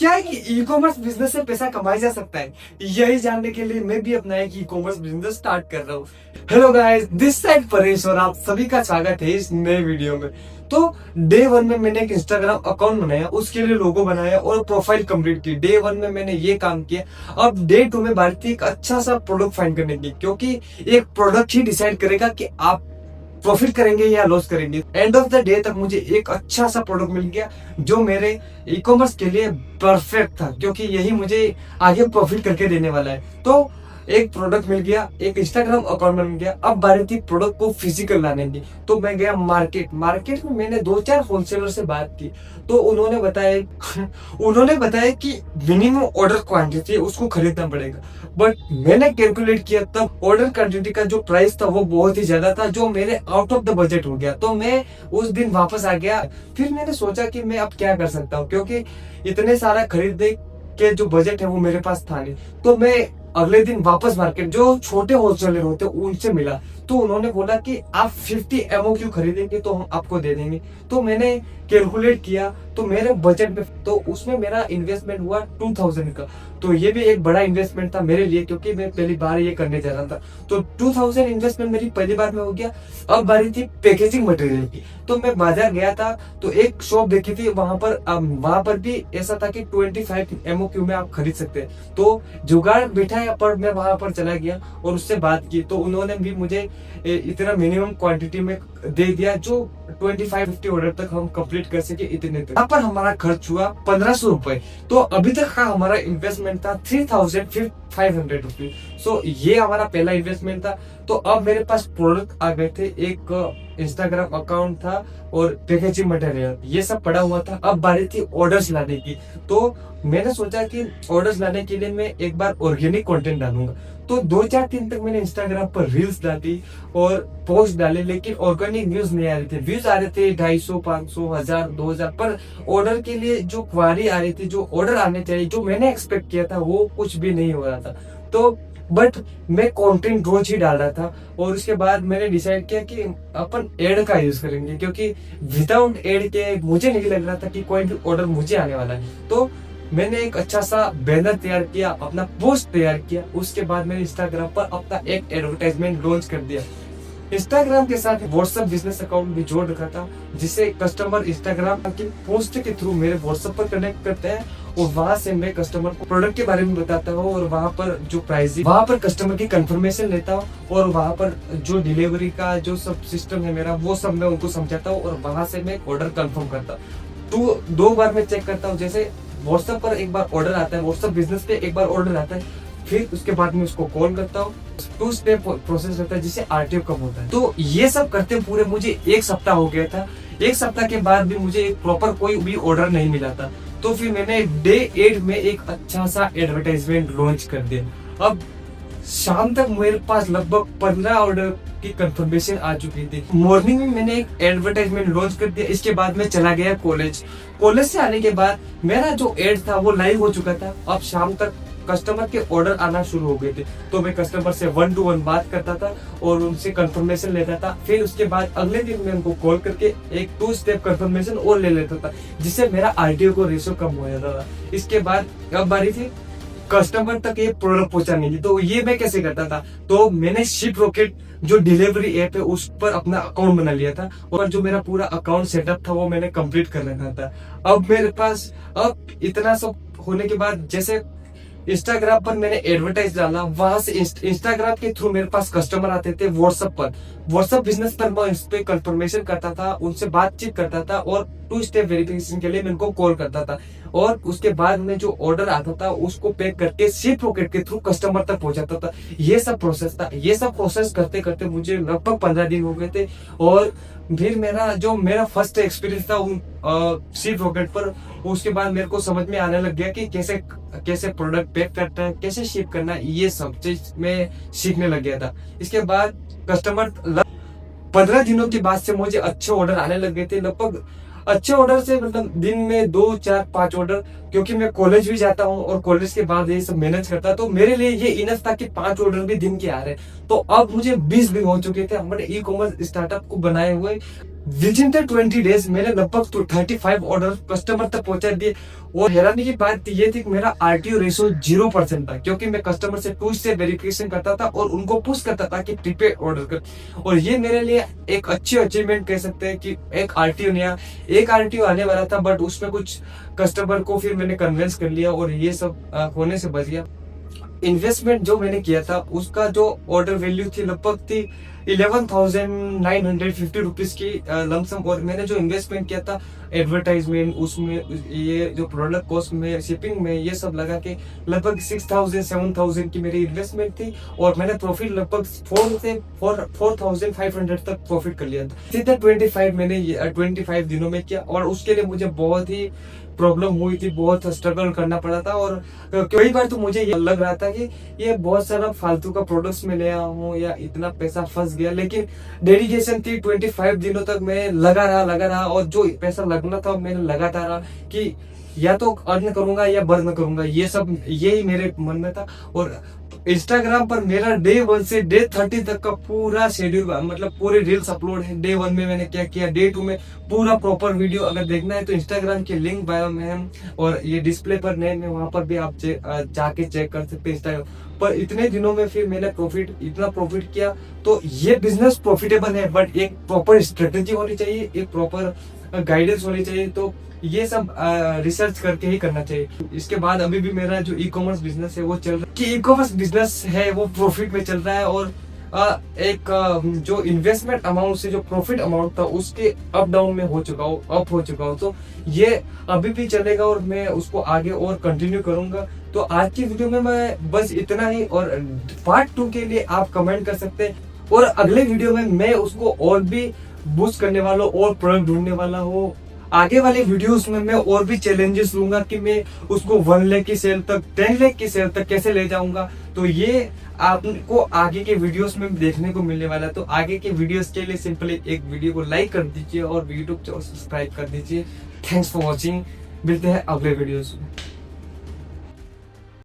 क्या है कि ई कॉमर्स बिजनेस से पैसा कमाया जा सकता है, यही जानने के लिए मैं भी अपना एक ई कॉमर्स बिजनेस स्टार्ट कर रहा हूँ। Hello guys, this side Paresh और आप सभी का स्वागत है इस नए वीडियो में। तो डे वन में मैंने एक इंस्टाग्राम अकाउंट बनाया, उसके लिए लोगो बनाया और प्रोफाइल कंप्लीट की। डे वन में मैंने ये काम किया। अब डे टू में बात थी एक अच्छा सा प्रोडक्ट फाइंड करने की, क्योंकि एक प्रोडक्ट ही डिसाइड करेगा कि आप प्रॉफिट करेंगे या लॉस करेंगे। एंड ऑफ द डे तक मुझे एक अच्छा सा प्रोडक्ट मिल गया जो मेरे ई कॉमर्स के लिए परफेक्ट था, क्योंकि यही मुझे आगे प्रॉफिट करके देने वाला है। तो एक प्रोडक्ट मिल गया, एक इंस्टाग्राम अकाउंट मिल गया। अब बारी थी प्रोडक्ट को फिजिकल लाने की। तो मैं गया मार्केट में मैंने 2-4 होलसेलर से बात की। तो उन्होंने बताया कि मिनिमम ऑर्डर क्वांटिटी उसको खरीदना पड़ेगा। बट मैंने कैलकुलेट किया, तब ऑर्डर क्वांटिटी का जो प्राइस था वो बहुत ही ज्यादा था, जो मेरे आउट ऑफ द बजट हो गया। तो मैं उस दिन वापस आ गया। फिर मैंने सोचा कि मैं अब क्या कर सकता हूँ, क्योंकि इतने सारा खरीदने के जो बजट है वो मेरे पास था नहीं। तो मैं अगले दिन वापस मार्केट, जो छोटे होलसेलर होते हैं उनसे मिला। तो उन्होंने बोला कि आप 50 MOQ खरीदेंगे तो हम आपको दे देंगे। तो मैंने कैलकुलेट किया, तो मेरे बजट में, तो उसमें मेरा इन्वेस्टमेंट हुआ 2000 का। तो ये भी एक बड़ा इन्वेस्टमेंट था मेरे लिए, क्योंकि मैं पहली बार ये करने जा रहा था। तो 2000 इन्वेस्टमेंट मेरी पहली बार में हो गया। अब बारी थी पैकेजिंग मटेरियल की। तो मैं बाजार गया था, तो एक शॉप देखी थी, वहां पर भी ऐसा था कि 25 MOQ में आप खरीद सकते हैं। तो जुगाड़ बिठाया, पर मैं वहां पर चला गया और उससे बात की। तो उन्होंने भी मुझे इतना मिनिमम क्वांटिटी में दे दिया, जो 25-50 ऑर्डर तक हम कंप्लीट कर सके इतने तक। यहाँ पर हमारा खर्च हुआ 1500 रुपए। तो अभी तक का हमारा इन्वेस्टमेंट था 3500 रुपीज। सो ये हमारा पहला इन्वेस्टमेंट था। तो अब मेरे पास प्रोडक्ट आ गए थे, एक इंस्टाग्राम अकाउंट था और पैकेजिंग मटेरियल, ये सब पड़ा हुआ था। अब बारी थी ऑर्डर्स लाने की। तो मैंने सोचा कि ऑर्डर्स लाने के लिए मैं एक बार ऑर्गेनिक कंटेंट डालूंगा। तो 2-4 दिन तक मैंने इंस्टाग्राम पर रील्स डाली और पोस्ट डाले, लेकिन ऑर्गेनिक व्यूज नहीं आ रहे थे। व्यूज आ रहे थे 250, 500, 1000, 2000, पर ऑर्डर के लिए जो क्वारी आ रही थी, जो ऑर्डर आने चाहिए, जो मैंने एक्सपेक्ट किया था, वो कुछ भी नहीं हो रहा था। तो बट मैं कंटेंट रोज ही डाल रहा था। और उसके बाद मैंने डिसाइड किया कि अपन एड का यूज करेंगे, क्योंकि विदाउट एड के मुझे नहीं लग रहा था कि कोई भी ऑर्डर मुझे आने वाला है। तो मैंने एक अच्छा सा बैनर तैयार किया, अपना पोस्ट तैयार किया। उसके बाद मैंने इंस्टाग्राम पर अपना एक एडवर्टाइजमेंट लॉन्च कर दिया। इंस्टाग्राम के साथ व्हाट्सएप बिजनेस अकाउंट भी जोड़ रखा था, जिससे कस्टमर इंस्टाग्राम की पोस्ट के थ्रू मेरे व्हाट्सएप पर कनेक्ट करते हैं और वहां से मैं कस्टमर को प्रोडक्ट के बारे में बताता हूँ, और वहां पर जो प्राइस, वहां पर कस्टमर की कंफर्मेशन लेता हूँ, और वहां पर जो डिलीवरी का जो सब सिस्टम है मेरा, वो सब मैं उनको समझाता हूँ, और वहां से मैं ऑर्डर कंफर्म करता हूँ। तो 2 बार मैं चेक करता हूँ। जैसे व्हाट्सएप पर एक बार ऑर्डर आता है, व्हाट्सएप बिजनेस पे एक बार ऑर्डर आता है, फिर उसके बाद में उसको कॉल करता हूँ। 2 स्टेप प्रोसेस रहता है, जिससे RTO कम होता है। तो ये सब करते पूरे मुझे 1 सप्ताह हो गया था। 1 सप्ताह के बाद भी मुझे एक प्रॉपर कोई भी ऑर्डर नहीं मिला था। तो फिर मैंने डे 8 में एक अच्छा सा एडवर्टाइजमेंट लॉन्च कर दिया। अब शाम तक मेरे पास लगभग 15 ऑर्डर की कंफर्मेशन आ चुकी थी। मॉर्निंग में मैंने एक एडवर्टाइजमेंट लॉन्च कर दिया। इसके बाद मैं चला गया कॉलेज से आने के बाद मेरा जो एड था वो लाइव हो चुका था। अब शाम तक कस्टमर के ऑर्डर आना शुरू हो गए थे। तो मैं कस्टमर से 1 to 1 बात करता था और उनसे कंफर्मेशन लेता था। फिर उसके बाद अगले दिन मैं उनको कॉल करके एक 2 स्टेप कंफर्मेशन और ले लेता था, जिससे मेरा RTO को रेशो कम हो जाता था। इसके बाद अब बारी थी कस्टमर तक ये प्रोडक्ट पहुंचाने की। तो ये मैं कैसे करता था, तो मैंने शिप रॉकेट जो डिलीवरी ऐप है उस पर अपना अकाउंट बना लिया था, और जो मेरा पूरा अकाउंट सेटअप था वो मैंने कंप्लीट कर रखा था। अब मेरे पास, अब इतना सब होने के बाद, जैसे इंस्टाग्राम पर मैंने एडवर्टाइज डाला, वहां से इंस्टाग्राम के थ्रू मेरे पास कस्टमर आते थे व्हाट्सएप बिजनेस पर मैं इस पे कंफर्मेशन करता था, उनसे बातचीत करता था, और 2 स्टेप वेरिफिकेशन के लिए मैं उनको कॉल करता था। और उसके बाद में जो ऑर्डर आता था उसको पैक करके शिप रॉकेट के थ्रू कस्टमर तक पहुंचाता था। ये सब प्रोसेस था। ये सब प्रोसेस करते करते मुझे लगभग 15 दिन हो गए थे। और फिर मेरा फर्स्ट एक्सपीरियंस था शिप रॉकेट पर, उसके बाद मेरे को समझ में आने लग गया कि कैसे प्रोडक्ट पैक करना है, कैसे शिप करना है, ये सब चीज मैं सीखने लग गया था। इसके बाद कस्टमर 15 दिनों के बाद से मुझे अच्छे ऑर्डर आने लग गए थे। लगभग अच्छे ऑर्डर से मतलब दिन में 2, 4, 5 ऑर्डर, क्योंकि मैं कॉलेज भी जाता हूँ और कॉलेज के बाद ये सब मैनेज करता, तो मेरे लिए ये इनफ था कि 5 ऑर्डर भी दिन के आ रहे। तो अब मुझे 20 दिन हो चुके थे हमारे ई कॉमर्स स्टार्टअप को बनाए हुए। विद इन द 20 डेज मैंने लगभग 35 ऑर्डर कस्टमर तक पहुंचा दिए। और हैरानी की बात ये थी कि मेरा आरटीओ रेशो 0% था, क्योंकि मैं कस्टमर से 2 स्टेप वेरिफिकेशन करता था और उनको पुश करता था कि प्रीपेड ऑर्डर कर। और ये मेरे लिए एक अच्छी अचीवमेंट कह सकते हैं कि एक आरटीओ नया, एक आरटीओ आने वाला था, बट उसमें कुछ कस्टमर को फिर मैंने कन्विंस कर लिया और ये सब होने से बच गया। इन्वेस्टमेंट जो मैंने किया था उसका जो ऑर्डर वैल्यू थी लगभग थी 11,950 रुपीज की लमसम। और मैंने जो इन्वेस्टमेंट किया था एडवर्टाइजमेंट, उसमें ये जो प्रोडक्ट कॉस्ट में, शिपिंग में, ये सब लगा के लगभग 6,000-7,000 की मेरी इन्वेस्टमेंट थी। और मैंने प्रॉफिट लगभग 4,500 तक प्रॉफिट कर लिया था। सीधा 25 मैंने 25 दिनों में किया। और उसके लिए मुझे बहुत ही प्रॉब्लम हुई थी, बहुत स्ट्रगल करना पड़ा था। और कई बार तो मुझे ये लग रहा था कि ये बहुत सारा फालतू का प्रोडक्ट्स में ले आया हूँ या इतना पैसा फंस गया, लेकिन डेडिकेशन थी। 25 दिनों तक मैं लगा रहा और जो पैसा लगना था मैंने लगाता रहा कि या तो अर्न करूंगा या बर्न करूंगा, ये सब यही मेरे मन में था। और इंस्टाग्राम पर मेरा डे 1 से डे 30 तक का पूरा शेड्यूल, मतलब पूरे रील्स अपलोड है। डे 1 में मैंने क्या किया, डे 2 में पूरा प्रॉपर वीडियो अगर देखना है तो इंस्टाग्राम के लिंक बायो में है और ये डिस्प्ले पर नेम है, वहां पर भी आप जाके चेक कर सकते हैं इंस्टाग्राम पर। इतने दिनों में फिर मैंने इतना प्रॉफिट किया। तो ये बिजनेस प्रॉफिटेबल है, बट एक प्रॉपर स्ट्रेटेजी होनी चाहिए, एक प्रॉपर गाइडेंस होनी चाहिए। तो ये सब रिसर्च करके ही करना चाहिए। इसके बाद अभी भी मेरा जो ई कॉमर्स बिजनेस है वो चल रहा है कि ई कॉमर्स बिजनेस है वो प्रॉफिट में चल रहा है। और जो इन्वेस्टमेंट अमाउंट से जो प्रॉफिट अमाउंट था उसके अप डाउन में हो चुका हूँ। तो ये अभी भी चलेगा और मैं उसको आगे और कंटिन्यू करूंगा। तो आज की वीडियो में मैं बस इतना ही, और पार्ट 2 के लिए आप कमेंट कर सकते हैं। और अगले वीडियो में मैं उसको और भी बूस्ट करने वाला हूँ और प्रोडक्ट ढूंढने वाला हूँ। आगे वाले वीडियोस में मैं और भी चैलेंजेस लूंगा कि मैं उसको 1 लाख की सेल तक, 10 लाख की सेल तक कैसे ले जाऊंगा। तो ये आपको आगे के वीडियोस में देखने को मिलने वाला है। तो आगे के वीडियोस के लिए सिंपली एक वीडियो को लाइक कर दीजिए और यूट्यूब चैनल सब्सक्राइब कर दीजिए। Thanks for watching. मिलते हैं अगले वीडियोस में।